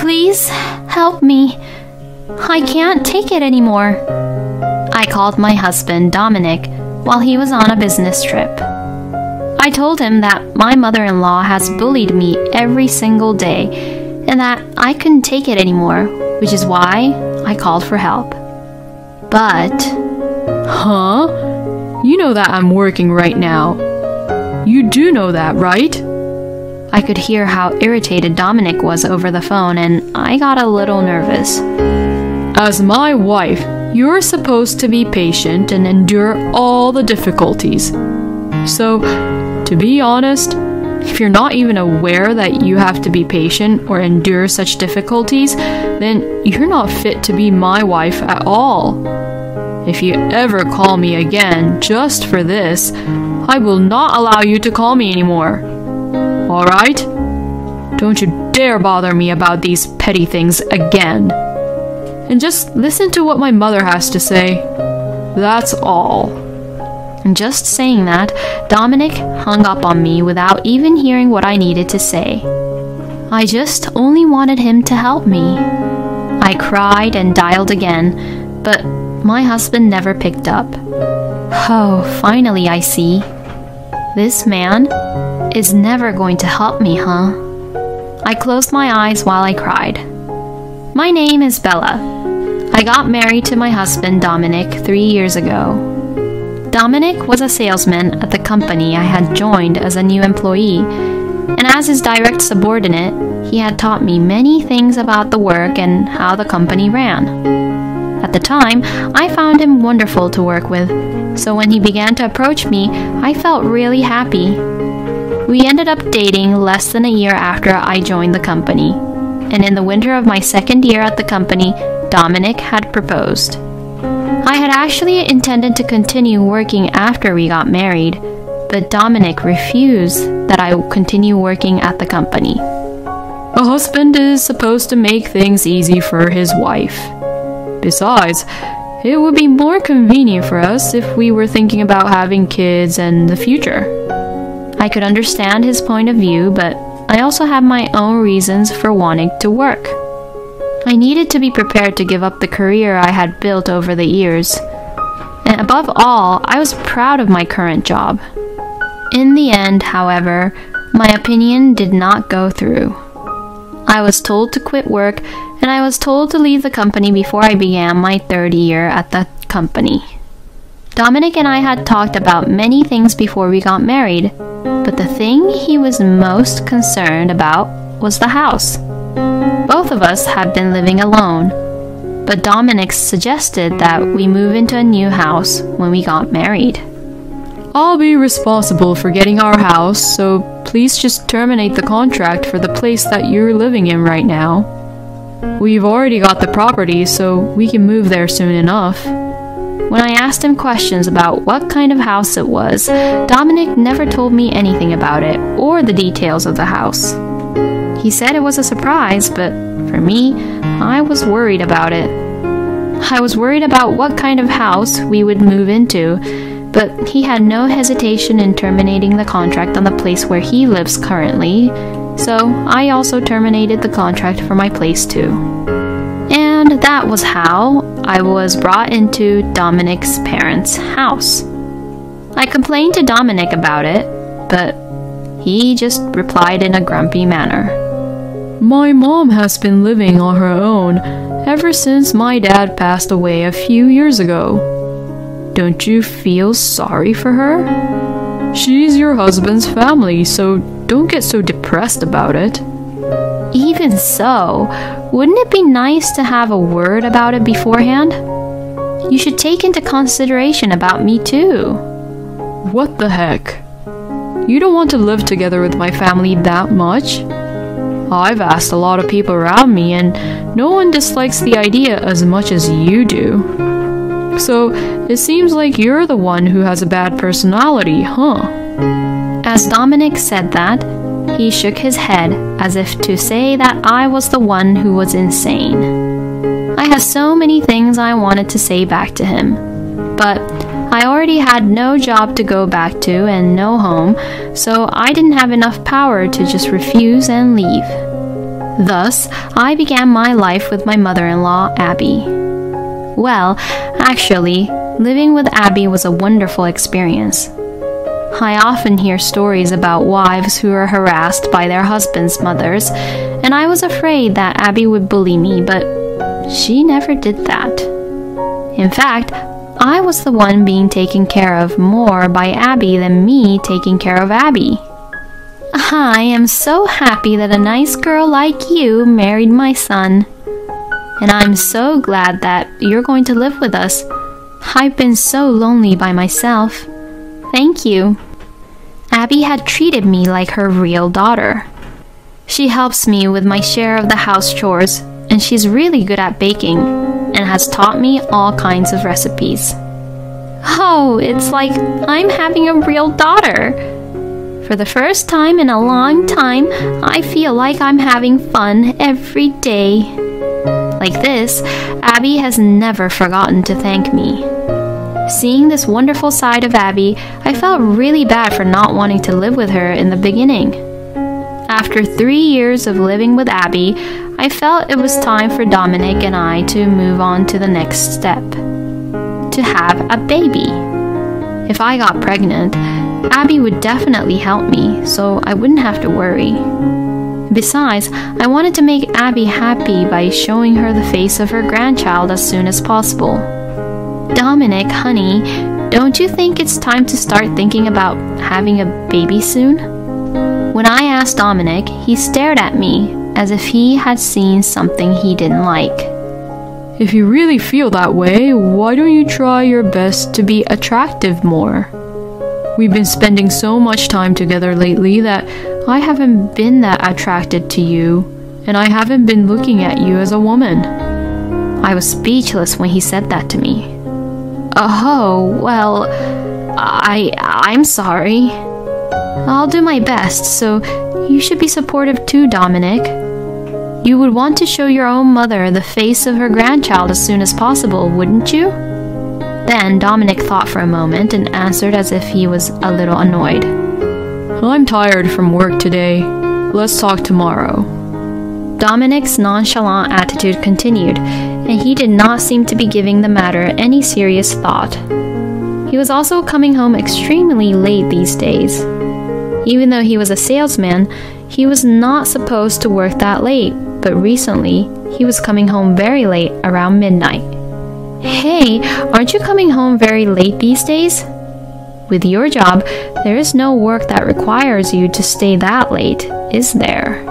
Please help me. I can't take it anymore. I called my husband, Dominic, while he was on a business trip. I told him that my mother-in-law has bullied me every single day and that I couldn't take it anymore, which is why I called for help. But... Huh? You know that I'm working right now. You do know that, right? I could hear how irritated Dominic was over the phone, and I got a little nervous. As my wife, you're supposed to be patient and endure all the difficulties. So, to be honest, if you're not even aware that you have to be patient or endure such difficulties, then you're not fit to be my wife at all. If you ever call me again just for this, I will not allow you to call me anymore. Alright? Don't you dare bother me about these petty things again. And just listen to what my mother has to say. That's all. And just saying that, Dominic hung up on me without even hearing what I needed to say. I just only wanted him to help me. I cried and dialed again, but my husband never picked up. Oh, finally I see. This man is never going to help me, huh? I closed my eyes while I cried. My name is Bella. I got married to my husband Dominic 3 years ago. Dominic was a salesman at the company I had joined as a new employee, and as his direct subordinate, he had taught me many things about the work and how the company ran. At the time, I found him wonderful to work with, so when he began to approach me, I felt really happy. We ended up dating less than a year after I joined the company, and in the winter of my second year at the company, Dominic had proposed. I had actually intended to continue working after we got married, but Dominic refused that I continue working at the company. A husband is supposed to make things easy for his wife. Besides, it would be more convenient for us if we were thinking about having kids and the future. I could understand his point of view, but I also had my own reasons for wanting to work. I needed to be prepared to give up the career I had built over the years. And above all, I was proud of my current job. In the end, however, my opinion did not go through. I was told to quit work, and I was told to leave the company before I began my third year at the company. Dominic and I had talked about many things before we got married, but the thing he was most concerned about was the house. Both of us had been living alone, but Dominic suggested that we move into a new house when we got married. I'll be responsible for getting our house, so please just terminate the contract for the place that you're living in right now. We've already got the property, so we can move there soon enough. When I asked him questions about what kind of house it was, Dominic never told me anything about it or the details of the house. He said it was a surprise, but for me, I was worried about it. I was worried about what kind of house we would move into, but he had no hesitation in terminating the contract on the place where he lives currently, so I also terminated the contract for my place too. And that was how I was brought into Dominic's parents' house. I complained to Dominic about it, but he just replied in a grumpy manner. My mom has been living on her own ever since my dad passed away a few years ago. Don't you feel sorry for her? She's your husband's family, so don't get so depressed about it. Even so, wouldn't it be nice to have a word about it beforehand? You should take into consideration about me too. What the heck? You don't want to live together with my family that much? I've asked a lot of people around me, and no one dislikes the idea as much as you do. So, it seems like you're the one who has a bad personality, huh? As Dominic said that, he shook his head as if to say that I was the one who was insane. I had so many things I wanted to say back to him, but I already had no job to go back to and no home, so I didn't have enough power to just refuse and leave. Thus, I began my life with my mother-in-law, Abby. Well, actually, living with Abby was a wonderful experience. I often hear stories about wives who are harassed by their husbands' mothers, and I was afraid that Abby would bully me, but she never did that. In fact, I was the one being taken care of more by Abby than me taking care of Abby. I am so happy that a nice girl like you married my son. And I'm so glad that you're going to live with us. I've been so lonely by myself. Thank you. Abby had treated me like her real daughter. She helps me with my share of the house chores, and she's really good at baking, and has taught me all kinds of recipes. Oh, it's like I'm having a real daughter. For the first time in a long time, I feel like I'm having fun every day. Like this, Abby has never forgotten to thank me. Seeing this wonderful side of Abby, I felt really bad for not wanting to live with her in the beginning. After 3 years of living with Abby, I felt it was time for Dominic and I to move on to the next step. To have a baby. If I got pregnant, Abby would definitely help me, so I wouldn't have to worry. Besides, I wanted to make Abby happy by showing her the face of her grandchild as soon as possible. Dominic, honey, don't you think it's time to start thinking about having a baby soon? When I asked Dominic, he stared at me as if he had seen something he didn't like. If you really feel that way, why don't you try your best to be attractive more? We've been spending so much time together lately that I haven't been that attracted to you, and I haven't been looking at you as a woman. I was speechless when he said that to me. Oh, well, I'm sorry. I'll do my best, so you should be supportive too, Dominic. You would want to show your own mother the face of her grandchild as soon as possible, wouldn't you? Then Dominic thought for a moment and answered as if he was a little annoyed. I'm tired from work today. Let's talk tomorrow. Dominic's nonchalant attitude continued, and he did not seem to be giving the matter any serious thought. He was also coming home extremely late these days. Even though he was a salesman, he was not supposed to work that late, but recently he was coming home very late, around midnight. Hey, aren't you coming home very late these days? With your job, there is no work that requires you to stay that late, is there?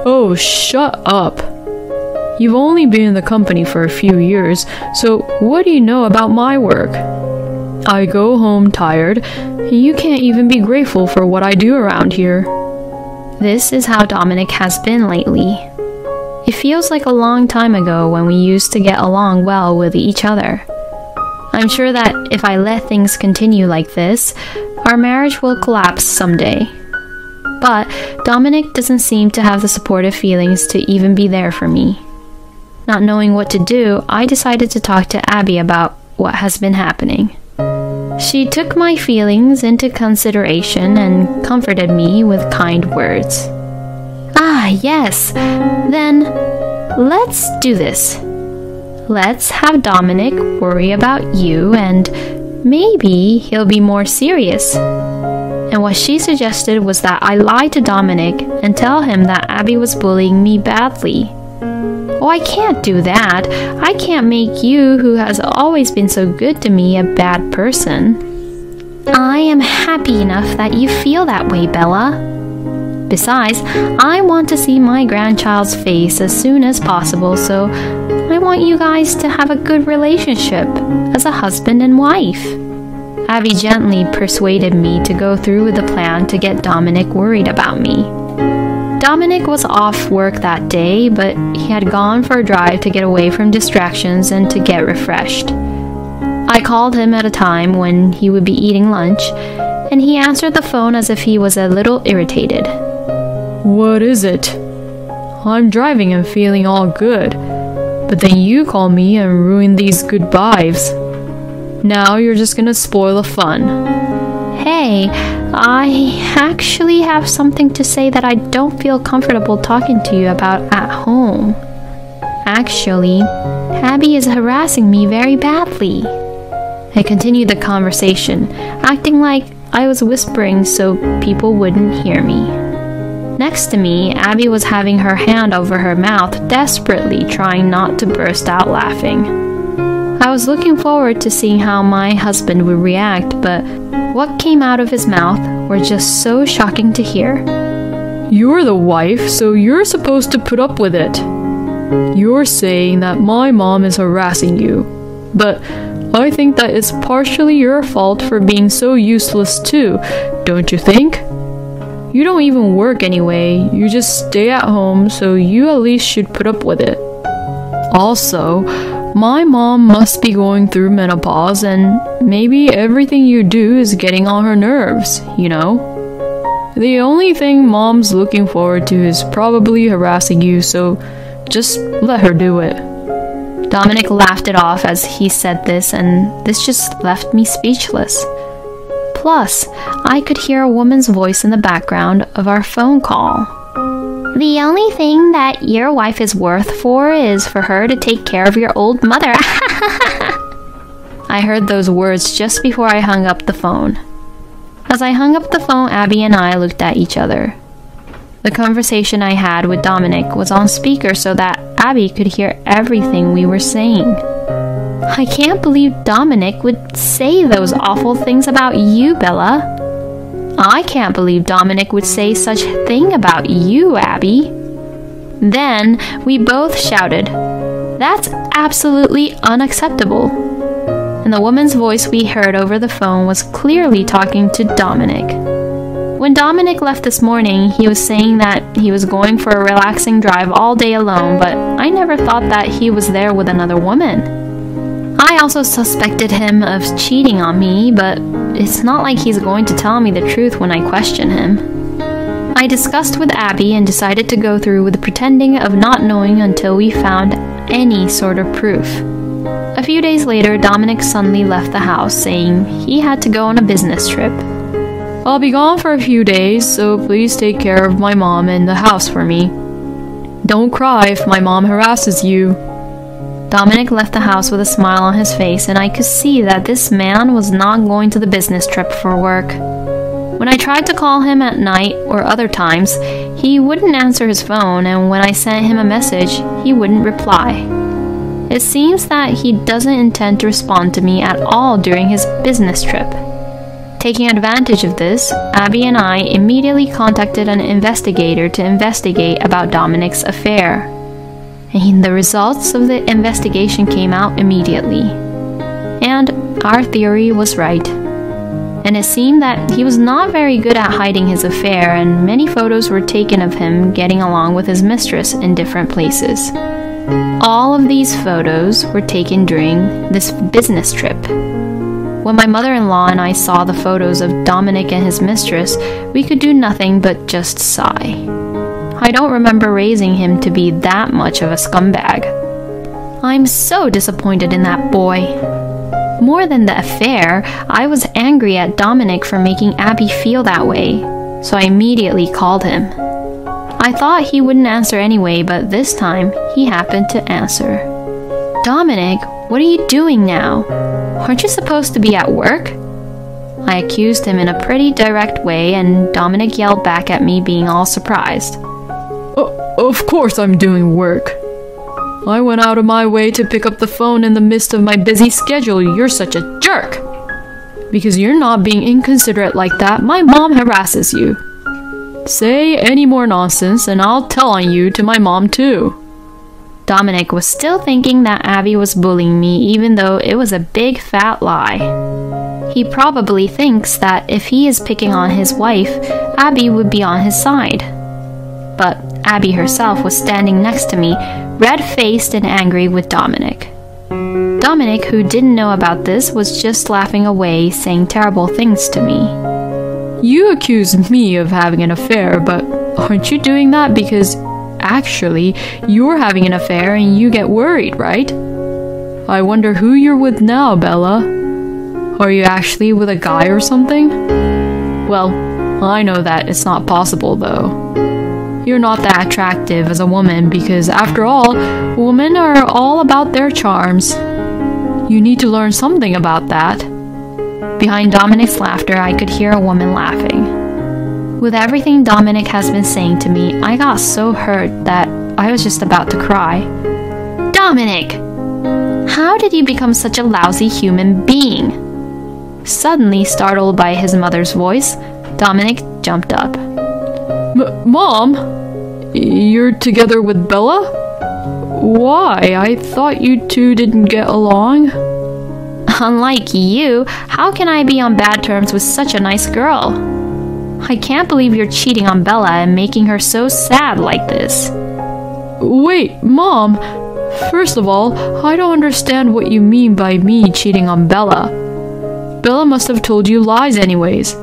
Oh, shut up. You've only been in the company for a few years, so what do you know about my work? I go home tired, and you can't even be grateful for what I do around here. This is how Dominic has been lately. It feels like a long time ago when we used to get along well with each other. I'm sure that if I let things continue like this, our marriage will collapse someday. But Dominic doesn't seem to have the supportive feelings to even be there for me. Not knowing what to do, I decided to talk to Abby about what has been happening. She took my feelings into consideration and comforted me with kind words. Ah, yes. Then let's do this. Let's have Dominic worry about you, and maybe he'll be more serious. And what she suggested was that I lie to Dominic and tell him that Abby was bullying me badly. Oh, I can't do that. I can't make you, who has always been so good to me, a bad person. I am happy enough that you feel that way, Bella. Besides, I want to see my grandchild's face as soon as possible, so I want you guys to have a good relationship as a husband and wife. Abby gently persuaded me to go through with the plan to get Dominic worried about me. Dominic was off work that day, but he had gone for a drive to get away from distractions and to get refreshed. I called him at a time when he would be eating lunch, and he answered the phone as if he was a little irritated. What is it? I'm driving and feeling all good, but then you call me and ruin these good vibes. Now you're just gonna spoil the fun. Hey, I actually have something to say that I don't feel comfortable talking to you about at home. Actually, Abby is harassing me very badly. I continued the conversation, acting like I was whispering so people wouldn't hear me. Next to me, Abby was having her hand over her mouth, desperately trying not to burst out laughing. I was looking forward to seeing how my husband would react, but what came out of his mouth were just so shocking to hear. You're the wife, so you're supposed to put up with it. You're saying that my mom is harassing you, but I think that it's partially your fault for being so useless too, don't you think? You don't even work anyway, you just stay at home, so you at least should put up with it. Also, my mom must be going through menopause, and maybe everything you do is getting on her nerves, you know? The only thing mom's looking forward to is probably harassing you, so just let her do it. Dominic laughed it off as he said this, and this just left me speechless. Plus, I could hear a woman's voice in the background of our phone call. The only thing that your wife is worth is for her to take care of your old mother. I heard those words just before I hung up the phone. As I hung up the phone, Abby and I looked at each other. The conversation I had with Dominic was on speaker so that Abby could hear everything we were saying. I can't believe Dominic would say those awful things about you, Bella. I can't believe Dominic would say such a thing about you, Abby. Then we both shouted, "That's absolutely unacceptable." And the woman's voice we heard over the phone was clearly talking to Dominic. When Dominic left this morning, he was saying that he was going for a relaxing drive all day alone, but I never thought that he was there with another woman. I also suspected him of cheating on me, but it's not like he's going to tell me the truth when I question him. I discussed with Abby and decided to go through with pretending of not knowing until we found any sort of proof. A few days later, Dominic suddenly left the house, saying he had to go on a business trip. I'll be gone for a few days, so please take care of my mom and the house for me. Don't cry if my mom harasses you. Dominic left the house with a smile on his face, and I could see that this man was not going to the business trip for work. When I tried to call him at night or other times, he wouldn't answer his phone, and when I sent him a message, he wouldn't reply. It seems that he doesn't intend to respond to me at all during his business trip. Taking advantage of this, Abby and I immediately contacted an investigator to investigate about Dominic's affair. And the results of the investigation came out immediately. And our theory was right. And it seemed that he was not very good at hiding his affair, and many photos were taken of him getting along with his mistress in different places. All of these photos were taken during this business trip. When my mother-in-law and I saw the photos of Dominic and his mistress, we could do nothing but just sigh. I don't remember raising him to be that much of a scumbag. I'm so disappointed in that boy. More than the affair, I was angry at Dominic for making Abby feel that way, so I immediately called him. I thought he wouldn't answer anyway, but this time he happened to answer. Dominic, what are you doing now? Aren't you supposed to be at work? I accused him in a pretty direct way, and Dominic yelled back at me, being all surprised. Of course I'm doing work. I went out of my way to pick up the phone in the midst of my busy schedule. You're such a jerk. Because you're not being inconsiderate like that, my mom harasses you. Say any more nonsense and I'll tell on you to my mom too. Dominic was still thinking that Abby was bullying me, even though it was a big fat lie. He probably thinks that if he is picking on his wife, Abby would be on his side. But Abby herself was standing next to me, red-faced and angry with Dominic. Dominic, who didn't know about this, was just laughing away, saying terrible things to me. You accuse me of having an affair, but aren't you doing that because actually you're having an affair and you get worried, right? I wonder who you're with now, Bella. Are you actually with a guy or something? Well, I know that it's not possible, though. You're not that attractive as a woman because, after all, women are all about their charms. You need to learn something about that. Behind Dominic's laughter, I could hear a woman laughing. With everything Dominic has been saying to me, I got so hurt that I was just about to cry. Dominic! How did you become such a lousy human being? Suddenly, startled by his mother's voice, Dominic jumped up. Mom? You're together with Bella? Why? I thought you two didn't get along. Unlike you, how can I be on bad terms with such a nice girl? I can't believe you're cheating on Bella and making her so sad like this. Wait, Mom. First of all, I don't understand what you mean by me cheating on Bella. Bella must have told you lies anyways.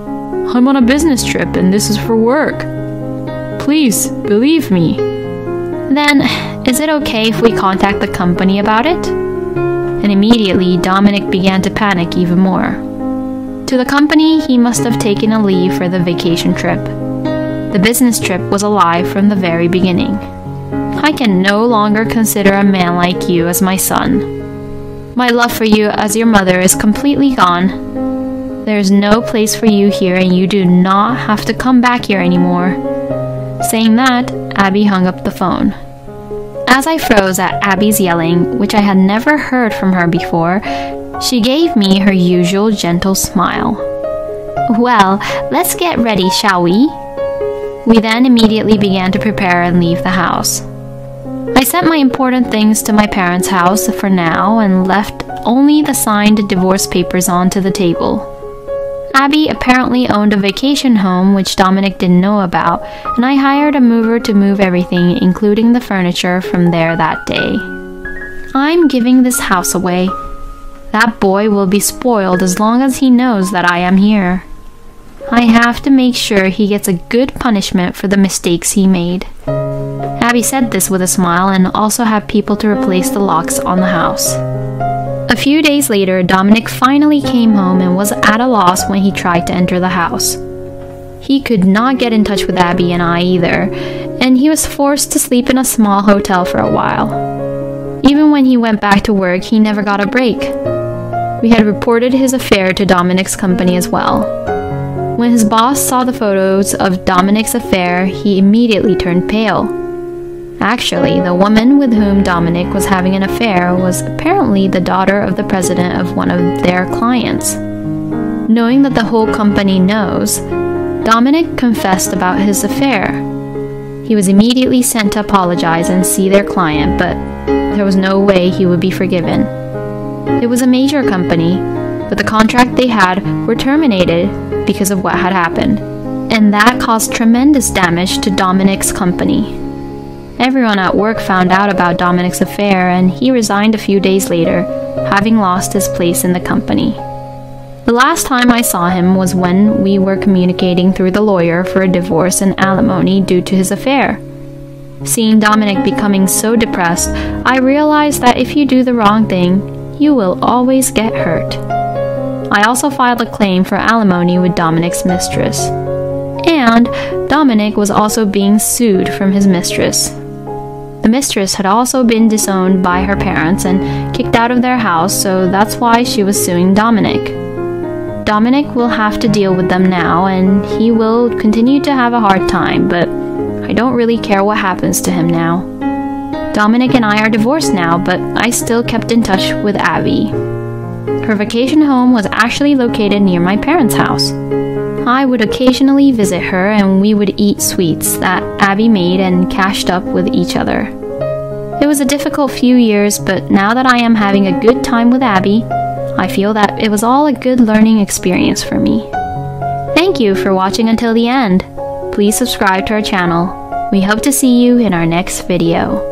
I'm on a business trip and this is for work. Please, believe me. Then, is it okay if we contact the company about it? And immediately, Dominic began to panic even more. To the company, he must have taken a leave for the vacation trip. The business trip was a lie from the very beginning. I can no longer consider a man like you as my son. My love for you as your mother is completely gone. There is no place for you here and you do not have to come back here anymore. Saying that, Abby hung up the phone. As I froze at Abby's yelling, which I had never heard from her before, she gave me her usual gentle smile. Well, let's get ready, shall we? We then immediately began to prepare and leave the house. I sent my important things to my parents' house for now and left only the signed divorce papers onto the table. Abby apparently owned a vacation home which Dominic didn't know about, and I hired a mover to move everything, including the furniture, from there that day. I'm giving this house away. That boy will be spoiled as long as he knows that I am here. I have to make sure he gets a good punishment for the mistakes he made. Abby said this with a smile and also had people to replace the locks on the house. A few days later, Dominic finally came home and was at a loss when he tried to enter the house. He could not get in touch with Abby and I either, and he was forced to sleep in a small hotel for a while. Even when he went back to work, he never got a break. We had reported his affair to Dominic's company as well. When his boss saw the photos of Dominic's affair, he immediately turned pale. Actually, the woman with whom Dominic was having an affair was apparently the daughter of the president of one of their clients. Knowing that the whole company knows, Dominic confessed about his affair. He was immediately sent to apologize and see their client, but there was no way he would be forgiven. It was a major company, but the contract they had were terminated because of what had happened, and that caused tremendous damage to Dominic's company. Everyone at work found out about Dominic's affair, and he resigned a few days later, having lost his place in the company. The last time I saw him was when we were communicating through the lawyer for a divorce and alimony due to his affair. Seeing Dominic becoming so depressed, I realized that if you do the wrong thing, you will always get hurt. I also filed a claim for alimony with Dominic's mistress. And Dominic was also being sued from his mistress. The mistress had also been disowned by her parents and kicked out of their house, so that's why she was suing Dominic. Dominic will have to deal with them now, and he will continue to have a hard time, but I don't really care what happens to him now. Dominic and I are divorced now, but I still kept in touch with Abby. Her vacation home was actually located near my parents' house. I would occasionally visit her and we would eat sweets that Abby made and cashed up with each other. It was a difficult few years, but now that I am having a good time with Abby, I feel that it was all a good learning experience for me. Thank you for watching until the end. Please subscribe to our channel. We hope to see you in our next video.